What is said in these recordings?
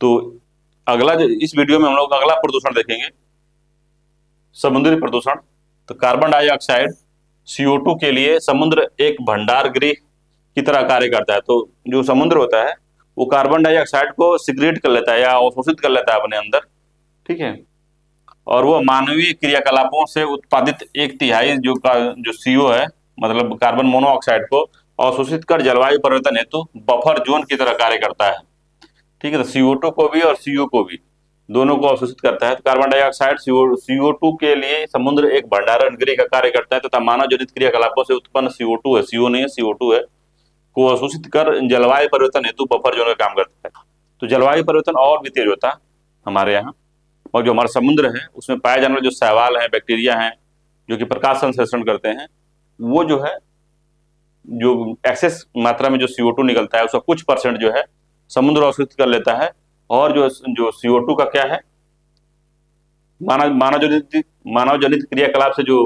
तो अगला जो इस वीडियो में हम लोग अगला प्रदूषण देखेंगे, समुद्री प्रदूषण। तो कार्बन डाइऑक्साइड CO2 के लिए समुद्र एक भंडार गृह की तरह कार्य करता है। तो जो समुद्र होता है वो कार्बन डाइऑक्साइड को सिक्रेट कर लेता है या अवशोषित कर लेता है अपने अंदर, ठीक है। और वो मानवीय क्रियाकलापों से उत्पादित 1/3 जो CO है, मतलब कार्बन मोनोऑक्साइड को अवशोषित कर जलवायु परिवर्तन हेतु बफर जोन की तरह कार्य करता है, ठीक है। तो CO2 को भी और CO को भी, दोनों को अवशोषित करता है। तो कार्बन डाइऑक्साइड CO2 के लिए समुद्र एक भंडारण गृह का कार्य करता है तथा मानव जनित क्रियाकलापों से उत्पन्न CO2 है, CO नहीं है, CO2 है, को अवशोषित कर जलवायु परिवर्तन हेतु बफर जोन का काम करता है। तो जलवायु परिवर्तन और भी तेज होता है हमारे यहाँ। और जो हमारा समुद्र है उसमें पाए जाने वाले जो शैवाल हैं, बैक्टीरिया हैं, जो कि प्रकाश संश्लेषण करते हैं, वो जो है जो एक्सेस मात्रा में जो CO2 निकलता है उसका कुछ परसेंट जो है समुद्र अवशोषित कर लेता है। और जो CO2 का क्या है, मानव जनित क्रियाकलाप से जो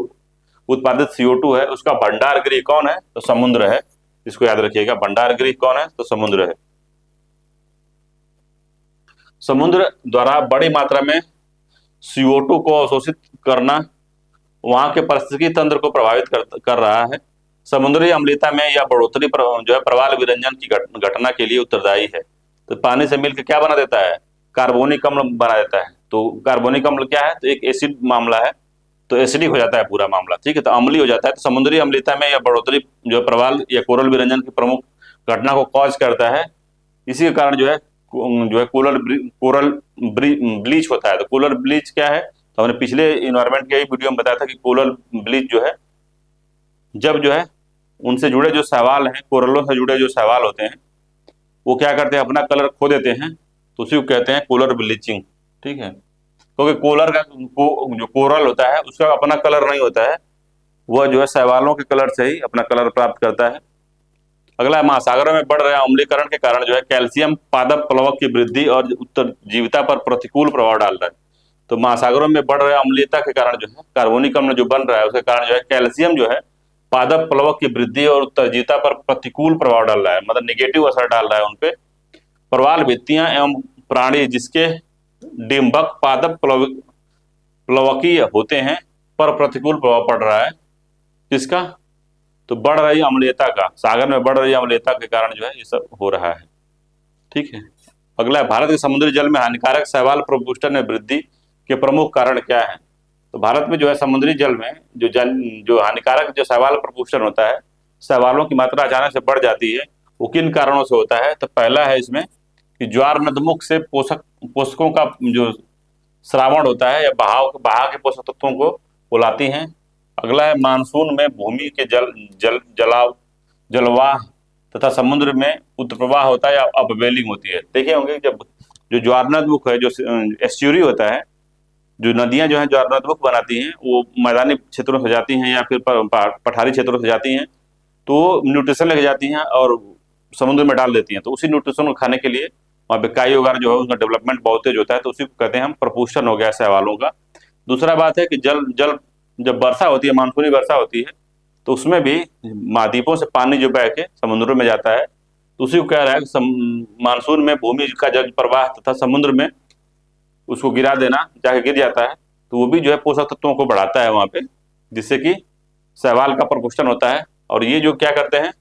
उत्पादित CO2 है उसका भंडार गृह कौन है, तो समुद्र है। इसको याद रखिएगा, भंडार गृह कौन है, तो समुद्र है। समुद्र द्वारा बड़ी मात्रा में CO2 को अवशोषित करना वहां के पारिस्थितिकी तंत्र को प्रभावित कर रहा है। समुद्री अम्लीयता में यह बढ़ोतरी जो है प्रवाल विरंजन की घटना के लिए उत्तरदायी है। तो पानी से मिलकर क्या बना देता है, कार्बोनिक अम्ल बना देता है। तो कार्बोनिक अम्ल क्या है, तो एक एसिड मामला है, तो एसिडिक हो जाता है पूरा मामला, ठीक है। तो अम्लीय हो जाता है। तो समुद्री अम्लीयता में यह बढ़ोतरी जो प्रवाल या कोरल विरंजन की प्रमुख घटना को कॉज करता है। इसी के कारण जो है कोरल ब्लीच होता है। तो कोरल ब्लीच क्या है, तो हमने पिछले इन्वायरमेंट के वीडियो में बताया था कि कोरल ब्लीच जो है, जब जो है उनसे जुड़े जो शैवाल हैं, कोरलों से जुड़े जो शैवाल होते हैं, वो क्या करते हैं, अपना कलर खो देते हैं। तो उसी को कहते हैं कोरल ब्लीचिंग, ठीक है। क्योंकि जो कोरल होता है उसका अपना कलर नहीं होता है, वह जो है शैवालों के कलर से ही अपना कलर प्राप्त करता है। अगला, महासागरों में बढ़ रहे अम्लीकरण के कारण जो है कैल्शियम पादप प्लवक की वृद्धि और उत्तरजीविता पर प्रतिकूल प्रभाव डाल रहा है। तो महासागरों में बढ़ रहे अम्लीयता के कारण जो है कार्बोनिक अम्ल जो बन रहा है उसके कारण जो है कैल्शियम जो है पादप प्लवक की वृद्धि और उत्तरजीविता पर प्रतिकूल प्रभाव डाल रहा है, मतलब निगेटिव असर डाल रहा है उनपे। प्रवाल भित्तियां एवं प्राणी जिसके डिम्बक पादप प्लवकीय होते हैं पर प्रतिकूल प्रभाव पड़ रहा है। किसका, तो बढ़ रही अम्लीयता का, सागर में बढ़ रही अम्लीयता के कारण जो है ये सब हो रहा है, ठीक है। अगला, भारत के समुद्री जल में हानिकारक शैवाल प्रभुष्टन में वृद्धि के प्रमुख कारण क्या है। तो भारत में जो है समुद्री जल में जो हानिकारक जो शैवाल प्रभुष्टन होता है, शैवालों की मात्रा अचानक से बढ़ जाती है, वो किन कारणों से होता है। तो पहला है इसमें कि ज्वार नदमुख से पोषकों का जो श्रावण होता है या बहाव के पोषक तत्वों को बुलाती हैं। अगला है मानसून में भूमि के जलवाह तथा समुद्र में उत्प्रवाह होता है या अपवेलिंग होती है। देखे होंगे जब जो ज्वारनदमुख है, जो एस्चुरी होता है, जो नदियां जो है ज्वारनदमुख बनाती हैं, वो मैदानी क्षेत्रों से जाती हैं या फिर पठारी क्षेत्रों से जाती हैं, तो न्यूट्रिशन लेके जाती हैं और समुद्र में डाल देती हैं। तो उसी न्यूट्रिशन को खाने के लिए वहाँ पे काई वगैरह जो है उसका डेवलपमेंट बहुत तेज होता है, तो उसी को कहते हैं हम प्रपुष्टन हो गया शैवालों का। दूसरा बात है कि जल जब वर्षा होती है, मानसूनी वर्षा होती है, तो उसमें भी महाद्वीपों से पानी जो बह के समुद्रों में जाता है, तो उसी को कह रहा है कि मानसून में भूमि का जल प्रवाह तथा समुद्र में उसको गिरा देना, जाके गिर जाता है, तो वो भी जो है पोषक तत्वों को बढ़ाता है वहाँ पे, जिससे कि शैवाल का प्रपुष्टन होता है। और ये जो क्या करते हैं,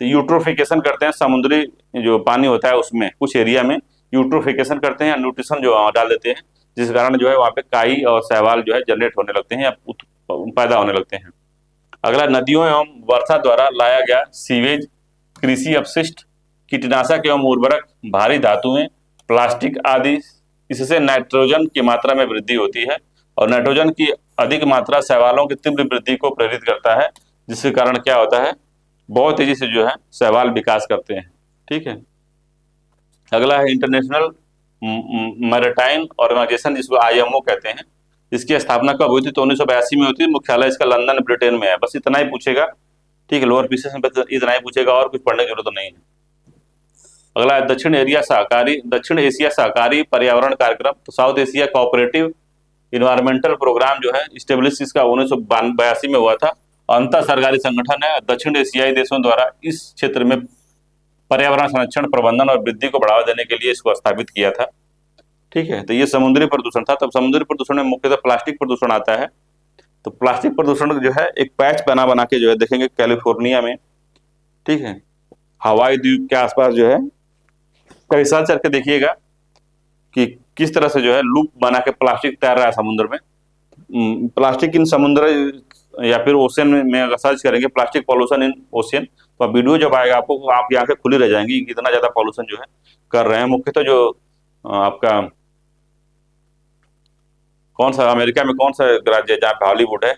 तो यूट्रोफिकेशन करते हैं, समुद्री जो पानी होता है उसमें कुछ एरिया में यूट्रोफिकेशन करते हैं, न्यूट्रिशन जो डाल देते हैं, जिस कारण जो है वहाँ पे काई और शैवाल जो है जनरेट होने लगते हैं या पैदा होने लगते हैं। अगला, नदियों एवं वर्षा द्वारा लाया गया सीवेज, कृषि अपशिष्ट, कीटनाशक एवं उर्वरक, भारी धातुएं, प्लास्टिक आदि, इससे नाइट्रोजन की मात्रा में वृद्धि होती है और नाइट्रोजन की अधिक मात्रा शैवालों की तीव्र वृद्धि को प्रेरित करता है, जिसके कारण क्या होता है, बहुत तेजी से जो है शैवाल विकास करते हैं, ठीक है। अगला है इंटरनेशनल मैरिटाइम ऑर्गेनाइजेशन, जिसको IMO कहते हैं। इसकी स्थापना कब हुई थी, तो 1982 में हुई थी। मुख्यालय इसका लंदन ब्रिटेन में है। बस इतना ही पूछेगा, ठीक है, लोअर पीसेस में बस इतना ही पूछेगा, और कुछ पढ़ने की जरूरत नहीं है। अगला है दक्षिण एशिया सहकारी पर्यावरण कार्यक्रम। तो South Asia cooperative environmental program जो है स्टेब्लिश इसका 1982 में हुआ था। अंतर सरकारी संगठन है, दक्षिण एशियाई देशों द्वारा इस क्षेत्र में पर्यावरण संरक्षण, प्रबंधन और वृद्धि को बढ़ावा देने के लिए इसको स्थापित किया था। ठीक है। तो ये समुद्री प्रदूषण था। तब समुद्री प्रदूषण में मुख्यतः प्लास्टिक प्रदूषण आता है। तो प्लास्टिक प्रदूषण जो है एक पैच बना बना के जो है देखेंगे कैलिफोर्निया में, ठीक है, हवाई द्वीप के आसपास जो है कई साल चल के देखिएगा कि किस तरह से जो है लूप बना के प्लास्टिक तैर रहा है समुद्र में। प्लास्टिक इन समुद्र या फिर ओशियन में अगर सर्च करेंगे प्लास्टिक पॉल्यूशन इन ओशियन, तो वीडियो जब आएगा आपको, आपकी आंखें खुली रह जाएंगी कि कितना ज्यादा पॉल्यूशन जो है कर रहे हैं। मुख्यतः जो आपका कौन सा अमेरिका में कौन सा राज्य है जहाँ पे हॉलीवुड है,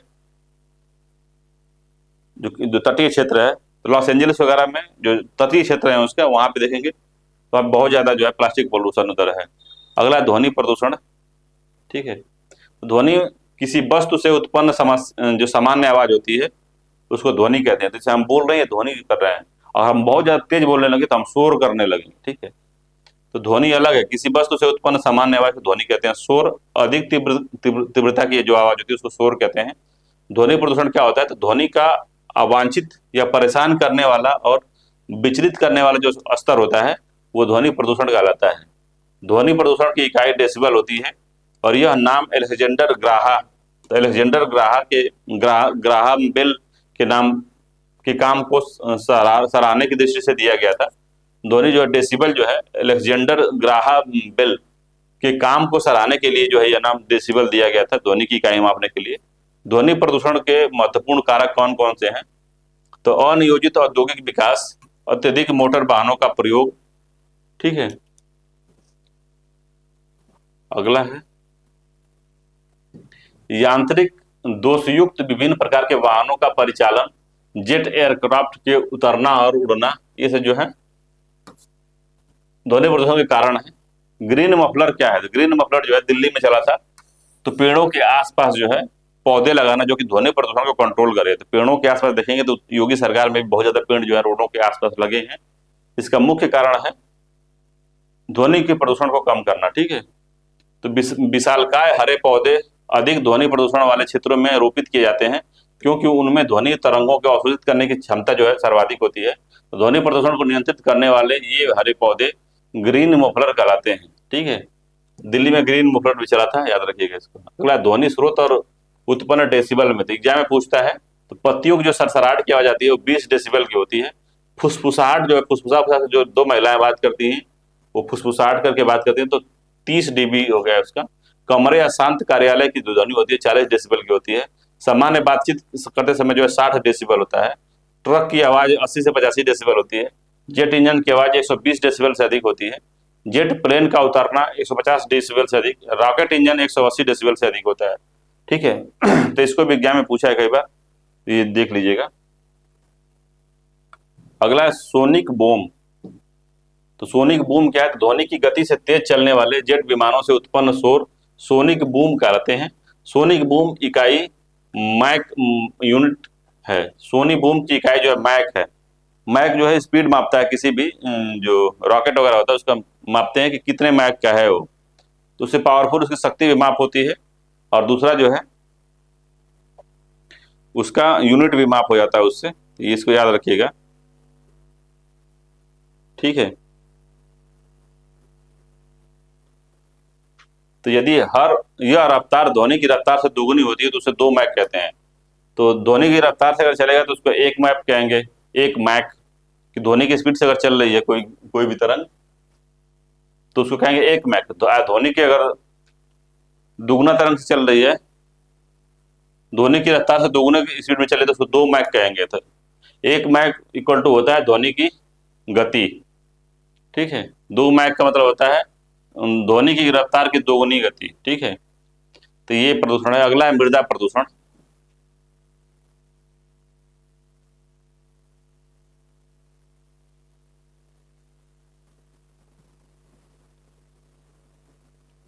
जो तटीय क्षेत्र है, तो लॉस एंजलिस वगैरह में जो तटीय क्षेत्र है उसका, वहां पे देखेंगे तो आप बहुत ज्यादा जो है प्लास्टिक पॉल्यूशन उधर है। अगला है ध्वनि प्रदूषण, ठीक है। तो ध्वनि किसी वस्तु से उत्पन्न जो सामान्य आवाज होती है उसको ध्वनि कहते हैं। जैसे हम बोल रहे हैं ध्वनि कर रहे हैं, और हम बहुत ज्यादा तेज बोलने लगे तो हम शोर करने लगे, ठीक है। तो ध्वनि अलग है, किसी वस्तु से उत्पन्न सामान्य आवाज को ध्वनि कहते हैं। शोर अधिक तीव्रता की जो आवाज होती है उसको शोर कहते हैं। ध्वनि प्रदूषण क्या होता है, तो ध्वनि का अवांछित या परेशान करने वाला और विचलित करने वाला जो स्तर होता है वो ध्वनि प्रदूषण कहलाता है। ध्वनि प्रदूषण की इकाई डेसिबल होती है, और यह नाम एलेक्जेंडर ग्राहा, तो एलेक्जेंडर ग्राहम बेल के नाम के काम को सराहने की दृष्टि से दिया गया था। ध्वनि जो है डेसिबल जो है एलेक्जेंडर ग्राहम बेल के काम को सराहने के लिए जो है यह नाम डेसिबल दिया गया था, ध्वनि की इकाई मापने के लिए। ध्वनि प्रदूषण के महत्वपूर्ण कारक कौन कौन से हैं, तो अनियोजित औद्योगिक विकास, अत्यधिक मोटर वाहनों का प्रयोग, ठीक है। अगला है यांत्रिक दोषयुक्त विभिन्न प्रकार के वाहनों का परिचालन, जेट एयरक्राफ्ट के उतरना और उड़ना, ये सब जो है ध्वनि प्रदूषण के कारण है। ग्रीन मफलर क्या है, तो ग्रीन मफलर जो है दिल्ली में चला था। तो पेड़ों के आसपास जो है पौधे लगाना जो कि ध्वनि प्रदूषण को कंट्रोल करे। तो पेड़ों के आसपास देखेंगे तो योगी सरकार में भी बहुत ज्यादा पेड़ जो है रोडों के आसपास लगे हैं। इसका मुख्य कारण है ध्वनि के प्रदूषण को कम करना, ठीक है। तो विशालकाय हरे पौधे अधिक ध्वनि प्रदूषण वाले क्षेत्रों में रोपित किए जाते हैं, क्योंकि उनमें ध्वनि तरंगों को अवशोषित करने की क्षमता जो है सर्वाधिक होती है। तो ध्वनि प्रदूषण को नियंत्रित करने वाले ये हरे पौधे ग्रीन मफलर कहलाते हैं, ठीक है। दिल्ली में ग्रीन मफलर भी चला था, याद रखिएगा इसको। अगला ध्वनि स्रोत और उत्पन्न डेसिबल में, तो एग्जाम में पूछता है तो पत्तियों की जो सरसराहट की आवाज आती है वो 20 डेसिबल की होती है। फुसफुसाहट जो है, फुसफुसा से जो दो महिलाएं बात करती हैं वो फुसफुसाहट करके बात करती हैं, तो 30 डीबी हो गया उसका। कमरे या शांत कार्यालय की जो ध्वनि होती है 40 डेसिबल की होती है। सामान्य बातचीत करते समय जो है 60 डेसिबल होता है। ट्रक की आवाज 80 से 85 डेसिबल होती है। जेट इंजन की आवाज 120 डेसिबल से अधिक होती है। जेट प्लेन का उतरना 150 डेसिबल से अधिक। रॉकेट इंजन 180 डेसिबल से अधिक होता है, ठीक है। तो इसको विज्ञान में पूछा है कई बार, ये देख लीजिएगा। अगला है सोनिक बूम। तो सोनिक बूम क्या है, ध्वनि की गति से तेज चलने वाले जेट विमानों से उत्पन्न शोर सोनिक बूम कहलाते हैं। सोनिक बूम इकाई मैक यूनिट है। सोनी बूम की इकाई जो है मैक है। मैक जो है स्पीड मापता है, किसी भी जो रॉकेट वगैरह होता है उसका मापते हैं कि कितने मैक का है वो, तो उससे पावरफुल उसकी शक्ति भी माप होती है। और दूसरा जो है उसका यूनिट भी माप हो जाता है उससे, ये इसको याद रखिएगा, ठीक है। तो यदि यह रफ्तार ध्वनि की रफ्तार से दोगुनी होती है तो उसे 2 मैक कहते हैं। तो ध्वनि की रफ्तार से अगर चलेगा तो उसको 1 मैक कहेंगे, 1 मैक कि ध्वनि की स्पीड से अगर चल रही है कोई भी तरंग तो उसको कहेंगे 1 मैक। तो ध्वनि की अगर दुगुना तरंग से चल रही है, ध्वनि की रफ्तार से दोगुने की स्पीड में चले तो उसको 2 मैक कहेंगे। तो 1 मैक इक्वल टू होता है ध्वनि की गति, ठीक है। 2 मैक का मतलब होता है ध्वनि की रफ्तार की दोगुनी गति, ठीक है। तो ये प्रदूषण है। अगला है मृदा प्रदूषण।